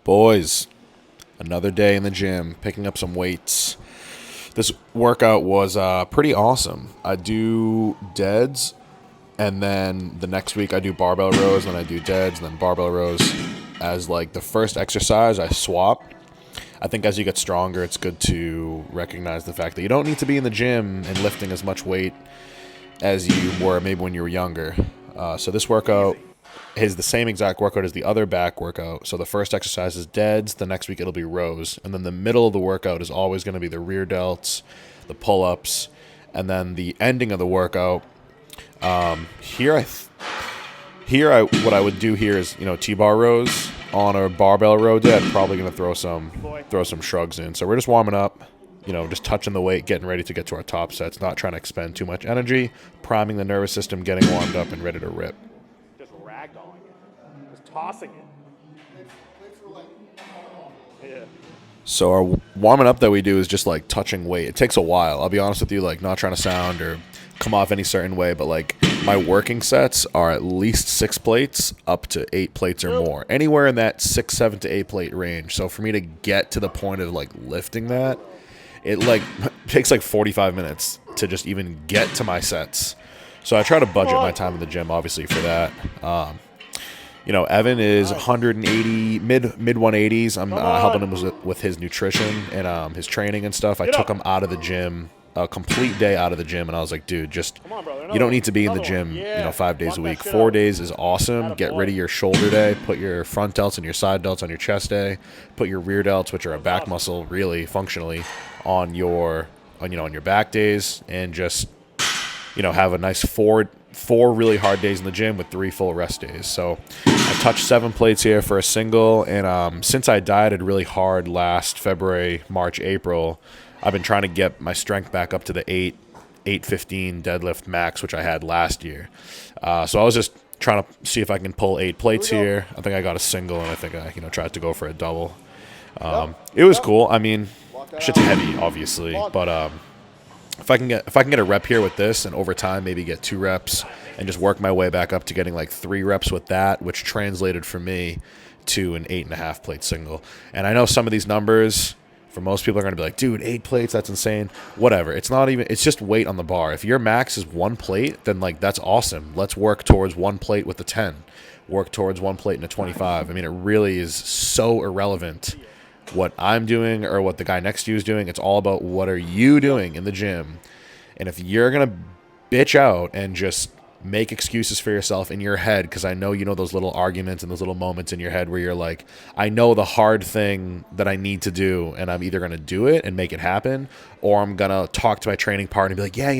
Boys, another day in the gym, picking up some weights. This workout was pretty awesome. I do deads, and then the next week I do barbell rows, then I do deads, and then barbell rows. As like the first exercise, I swap. I think as you get stronger, it's good to recognize the fact that you don't need to be in the gym and lifting as much weight as you were maybe when you were younger. So this workout is the same exact workout as the other back workout. So the first exercise is deads, the next week it'll be rows, and then the middle of the workout is always going to be the rear delts, the pull-ups, and then the ending of the workout. What I would do here is, T-bar rows. On a barbell row day, I'm probably going to throw some shrugs in. So we're just warming up, just touching the weight, getting ready to get to our top sets, not trying to expend too much energy, priming the nervous system, getting warmed up and ready to rip. Just ragdolling it. Just tossing it. Yeah. So our warming up that we do is just like touching weight. It takes a while. I'll be honest with you, like not trying to sound or come off any certain way, but like my working sets are at least 6 plates up to 8 plates or more. Anywhere in that 6, 7 to 8 plate range. So for me to get to the point of like lifting that, it like takes like 45 minutes to just even get to my sets. So I try to budget my time in the gym obviously for that. Evan is 180, mid 180s. I'm helping him with his nutrition and his training and stuff. I took him out of the gym, a complete day out of the gym, and I was like, dude, you don't need to be in the gym, 5 days a week. 4 days is awesome. Get rid of your shoulder day. Put your front delts and your side delts on your chest day. Put your rear delts, which are a back muscle, really functionally, on your back days, and just have a nice four really hard days in the gym with 3 full rest days. So I touched 7 plates here for a single, and since I dieted really hard last February, March, April, I've been trying to get my strength back up to the 815 deadlift max, which I had last year. So I was just trying to see if I can pull 8 plates here. I think I got a single, and I think I tried to go for a double. It was cool. I mean, shit's heavy, obviously, but if I can get a rep here with this, and over time maybe get 2 reps and just work my way back up to getting like 3 reps with that, which translated for me to an 8.5 plate single. And I know some of these numbers for most people are going to be like, dude, 8 plates, that's insane. Whatever. It's not even, it's just weight on the bar. If your max is 1 plate, then like that's awesome. Let's work towards 1 plate with a 10. Work towards 1 plate and a 25. I mean, it really is so irrelevant what I'm doing or what the guy next to you is doing. It's all about what are you doing in the gym. And if you're going to bitch out and just make excuses for yourself in your head, because I know those little arguments and those little moments in your head where you're like, I know the hard thing that I need to do, and I'm either going to do it and make it happen, or I'm going to talk to my training partner and be like, yeah,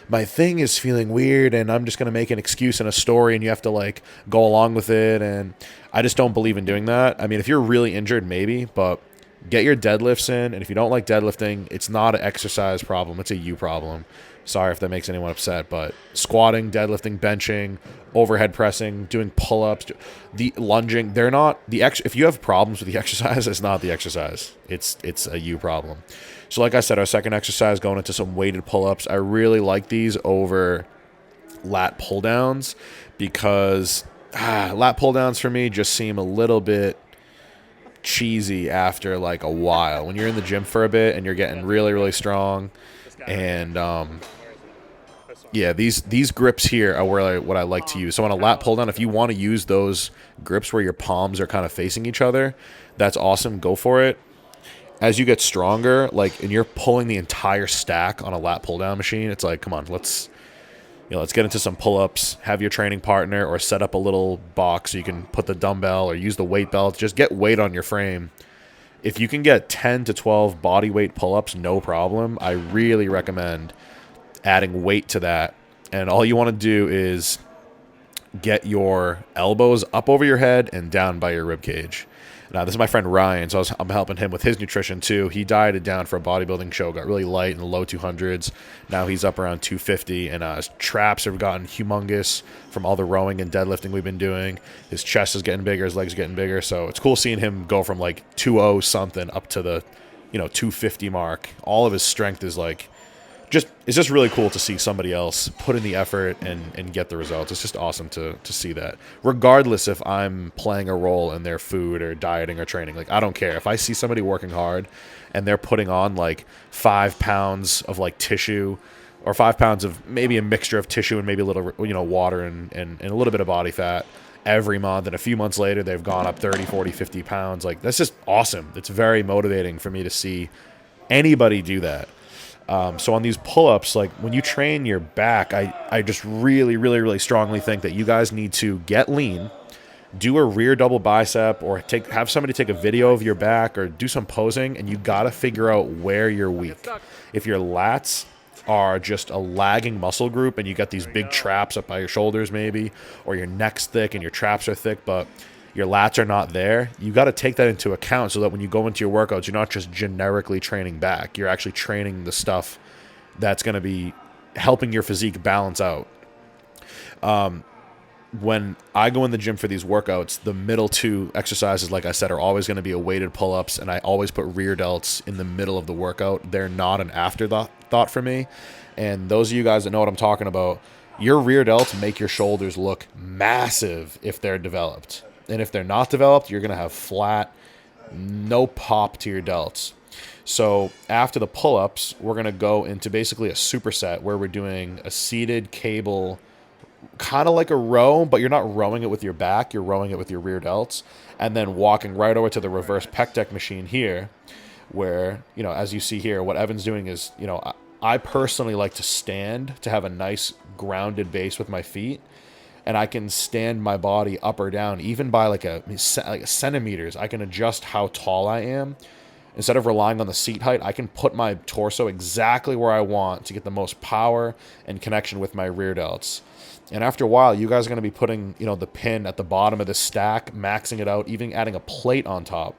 my thing is feeling weird, and I'm just going to make an excuse and a story, and you have to like go along with it. And I just don't believe in doing that. I mean, if you're really injured, maybe, but get your deadlifts in. And if you don't like deadlifting, it's not an exercise problem. It's a you problem. Sorry if that makes anyone upset, but squatting, deadlifting, benching, overhead pressing, doing pull-ups, the lunging, they're not the if you have problems with the exercise, it's not the exercise. It's a you problem. So like I said, our second exercise, going into some weighted pull-ups. I really like these over lat pull-downs because lat pull-downs for me just seem a little bit cheesy after like a while. When you're in the gym for a bit and you're getting really, really strong. And these grips here are what I like to use. So on a lat pull down, if you want to use those grips where your palms are kind of facing each other, that's awesome. Go for it. As you get stronger, and you're pulling the entire stack on a lat pull down machine, it's like, come on, let's get into some pull-ups. Have your training partner or set up a little box so you can put the dumbbell or use the weight belt. Just get weight on your frame. If you can get 10 to 12 body weight pull-ups, no problem. I really recommend adding weight to that. And all you want to do is get your elbows up over your head and down by your rib cage. Now, this is my friend Ryan, so I'm helping him with his nutrition too. He dieted down for a bodybuilding show, got really light in the low 200s. Now he's up around 250, and his traps have gotten humongous from all the rowing and deadlifting we've been doing. His chest is getting bigger, his legs are getting bigger, so it's cool seeing him go from like 200 something up to the 250 mark. All of his strength is like it's just really cool to see somebody else put in the effort and get the results. It's just awesome to see that, regardless if I'm playing a role in their food or dieting or training. Like, I don't care if I see somebody working hard and they're putting on like 5 pounds of like tissue, or 5 pounds of maybe a mixture of tissue and maybe a little, water and a little bit of body fat every month, and a few months later they've gone up 30, 40, 50 pounds. Like, that's just awesome. It's very motivating for me to see anybody do that. So on these pull-ups, like when you train your back, I just really, really, really strongly think that you guys need to get lean, do a rear double bicep, or have somebody take a video of your back, or do some posing, and you got to figure out where you're weak. If your lats are just a lagging muscle group and you got these big traps up by your shoulders maybe, or your neck's thick and your traps are thick, but your lats are not there, you got to take that into account so that when you go into your workouts, you're not just generically training back. You're actually training the stuff that's going to be helping your physique balance out. When I go in the gym for these workouts, the middle 2 exercises, like I said, are always going to be a weighted pull-ups, and I always put rear delts in the middle of the workout. They're not an afterthought for me. And those of you guys that know what I'm talking about, your rear delts make your shoulders look massive if they're developed. And if they're not developed, you're going to have flat, no pop to your delts. So after the pull-ups, we're going to go into basically a superset where we're doing a seated cable, kind of like a row, but you're not rowing it with your back, you're rowing it with your rear delts, and then walking right over to the reverse pec deck machine here, where, as you see here, what Evan's doing is, I personally like to stand to have a nice grounded base with my feet, and I can stand my body up or down, even by like a centimeters. I can adjust how tall I am. Instead of relying on the seat height, I can put my torso exactly where I want to get the most power and connection with my rear delts. And after a while, you guys are going to be putting, the pin at the bottom of the stack, maxing it out, even adding a plate on top,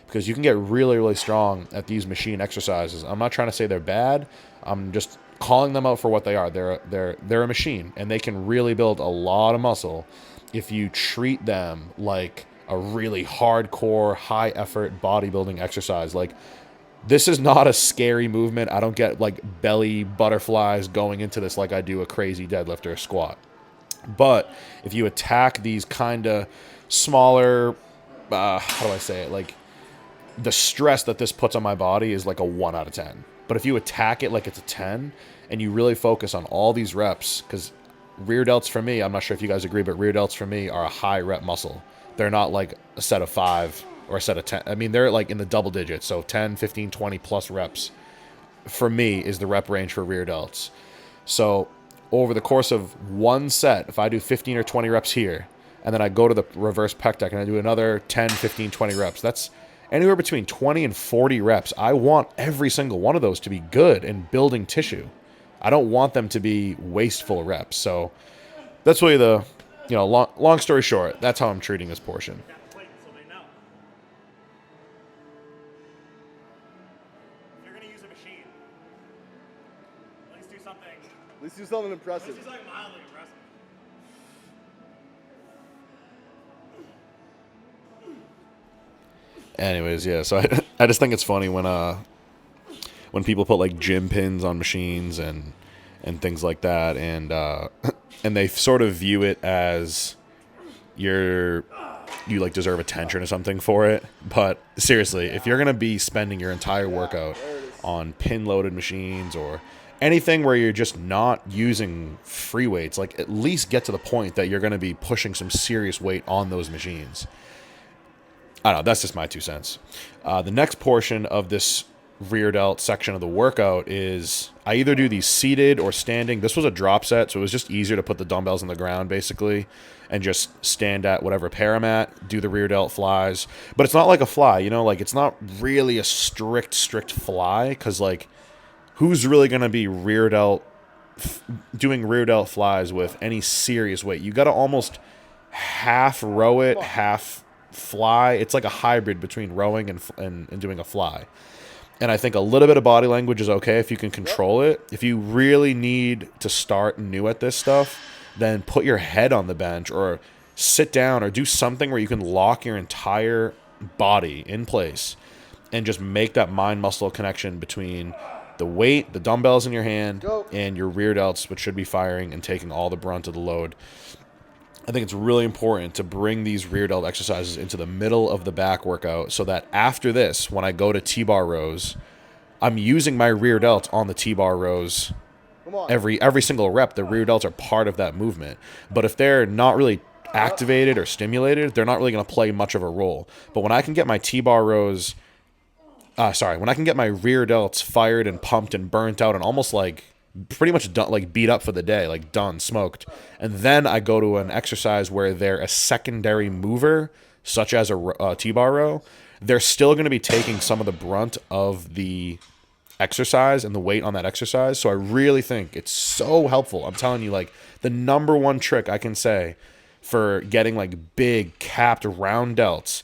because you can get really, really strong at these machine exercises. I'm not trying to say they're bad. I'm just calling them out for what they are. They're a machine, and they can really build a lot of muscle if you treat them like a really hardcore, high effort bodybuilding exercise. Like, this is not a scary movement. I don't get like belly butterflies going into this like I do a crazy deadlift or a squat. But if you attack these kind of smaller, how do I say it? Like, the stress that this puts on my body is like a 1 out of 10. But if you attack it like it's a 10, and you really focus on all these reps, because rear delts for me, I'm not sure if you guys agree, but rear delts for me are a high rep muscle. They're not like a set of 5 or a set of 10. I mean, they're like in the double digits. So 10, 15, 20 plus reps for me is the rep range for rear delts. So over the course of one set, if I do 15 or 20 reps here, and then I go to the reverse pec deck and I do another 10, 15, 20 reps, that's anywhere between 20 and 40 reps. I want every single one of those to be good and building tissue. I don't want them to be wasteful reps. So that's really the, long story short, that's how I'm treating this portion. If you're going to use a machine, at least do something. At least do something impressive. At least do something mildly impressive. Anyways, yeah, so I just think it's funny when people put like gym pins on machines and things like that, and they sort of view it as you like deserve attention or something for it. But seriously, if you're gonna be spending your entire workout on pin loaded machines or anything where you're just not using free weights, like, at least get to the point that you're gonna be pushing some serious weight on those machines. I don't know, that's just my 2 cents. The next portion of this rear delt section of the workout is I either do these seated or standing. This was a drop set, so it was just easier to put the dumbbells on the ground, basically, and just stand at whatever paramat, do the rear delt flies. But it's not like a fly, like, it's not really a strict fly, because, like, who's really going to be doing rear delt flies with any serious weight? You got to almost half row it, half fly. It's like a hybrid between rowing and doing a fly. And I think a little bit of body language is okay if you can control it. If you really need to start new at this stuff, then put your head on the bench or sit down or do something where you can lock your entire body in place and just make that mind-muscle connection between the weight, the dumbbells in your hand, and your rear delts, which should be firing and taking all the brunt of the load. I think it's really important to bring these rear delt exercises into the middle of the back workout so that after this, when I go to T-bar rows, I'm using my rear delts on the T-bar rows every single rep. The rear delts are part of that movement. But if they're not really activated or stimulated, they're not really going to play much of a role. But when I can get my T-bar rows, when I can get my rear delts fired and pumped and burnt out and almost like pretty much done, like beat up for the day, like done, smoked. And then I go to an exercise where they're a secondary mover, such as a T-bar row. They're still going to be taking some of the brunt of the exercise and the weight on that exercise. So I really think it's so helpful. I'm telling you, like, the number one trick I can say for getting like big capped round delts.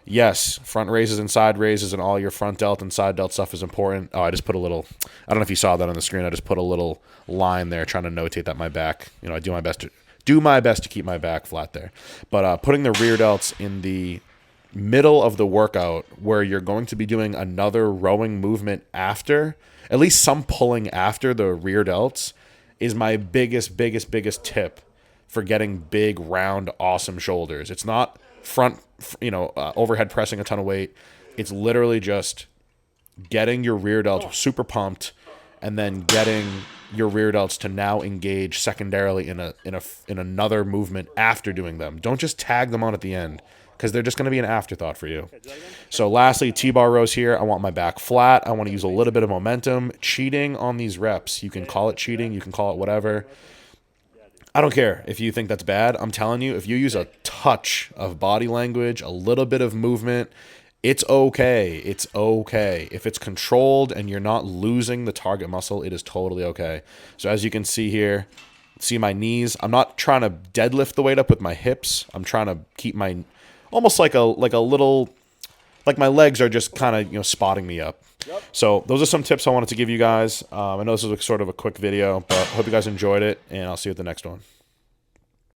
Yes, front raises and side raises and all your front delt and side delt stuff is important. Oh, I just put a little, I don't know if you saw that on the screen. I just put a little line there trying to notate that my back, you know, I do my best to keep my back flat there. But putting the rear delts in the middle of the workout where you're going to be doing another rowing movement after, at least some pulling after the rear delts, is my biggest tip for getting big, round, awesome shoulders. It's not front, overhead pressing a ton of weight. It's literally just getting your rear delts super pumped and then getting your rear delts to now engage secondarily in another movement after doing them. Don't just tag them on at the end because they're just going to be an afterthought for you. So lastly, T-bar rows here. I want my back flat. I want to use a little bit of momentum. Cheating on these reps. You can call it cheating. You can call it whatever. I don't care if you think that's bad. I'm telling you, if you use a touch of body language, a little bit of movement, it's okay. It's okay. If it's controlled and you're not losing the target muscle, it is totally okay. So as you can see here, see my knees. I'm not trying to deadlift the weight up with my hips. I'm trying to keep my, almost like a little, like my legs are just kind of, spotting me up. Yep. So those are some tips I wanted to give you guys. I know this is sort of a quick video, but hope you guys enjoyed it, and I'll see you at the next one.